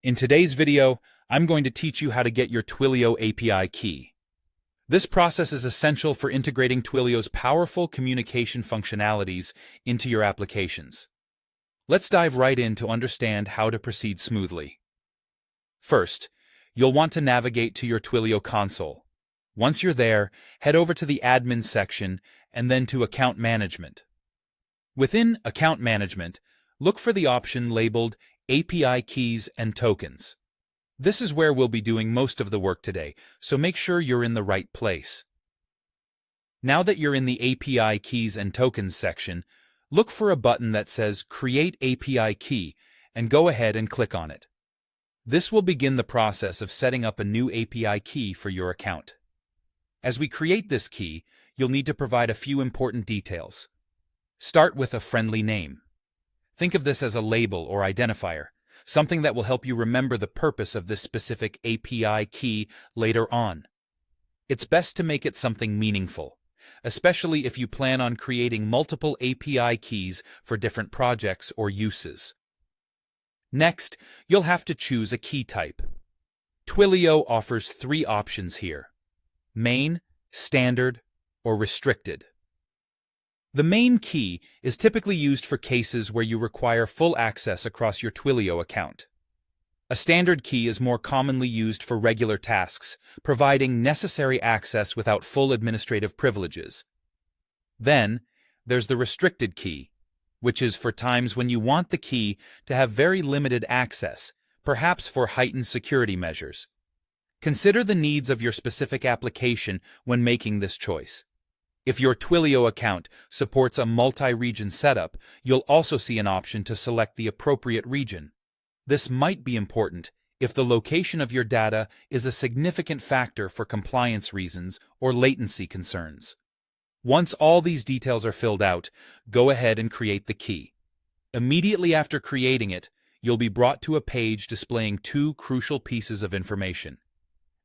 In today's video, I'm going to teach you how to get your Twilio API key. This process is essential for integrating Twilio's powerful communication functionalities into your applications. Let's dive right in to understand how to proceed smoothly. First, you'll want to navigate to your Twilio console. Once you're there, head over to the Admin section and then to Account Management. Within Account Management, look for the option labeled API Keys and Tokens. This is where we'll be doing most of the work today, so make sure you're in the right place. Now that you're in the API Keys and Tokens section, look for a button that says Create API Key and go ahead and click on it. This will begin the process of setting up a new API key for your account. As we create this key, you'll need to provide a few important details. Start with a friendly name. Think of this as a label or identifier, something that will help you remember the purpose of this specific API key later on. It's best to make it something meaningful, especially if you plan on creating multiple API keys for different projects or uses. Next, you'll have to choose a key type. Twilio offers three options here: main, standard, or restricted. The main key is typically used for cases where you require full access across your Twilio account. A standard key is more commonly used for regular tasks, providing necessary access without full administrative privileges. Then, there's the restricted key, which is for times when you want the key to have very limited access, perhaps for heightened security measures. Consider the needs of your specific application when making this choice. If your Twilio account supports a multi-region setup, you'll also see an option to select the appropriate region. This might be important if the location of your data is a significant factor for compliance reasons or latency concerns. Once all these details are filled out, go ahead and create the key. Immediately after creating it, you'll be brought to a page displaying two crucial pieces of information: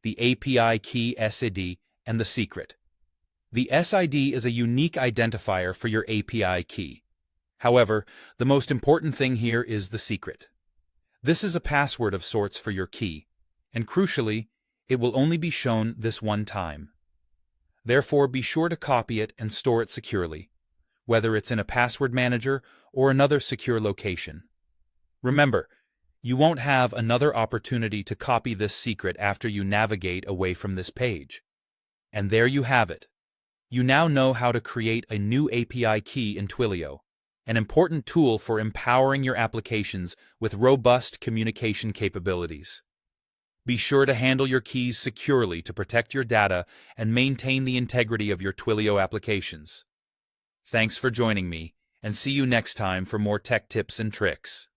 the API key SID and the secret. The SID is a unique identifier for your API key. However, the most important thing here is the secret. This is a password of sorts for your key, and crucially, it will only be shown this one time. Therefore, be sure to copy it and store it securely, whether it's in a password manager or another secure location. Remember, you won't have another opportunity to copy this secret after you navigate away from this page. And there you have it. You now know how to create a new API key in Twilio, an important tool for empowering your applications with robust communication capabilities. Be sure to handle your keys securely to protect your data and maintain the integrity of your Twilio applications. Thanks for joining me, and see you next time for more tech tips and tricks.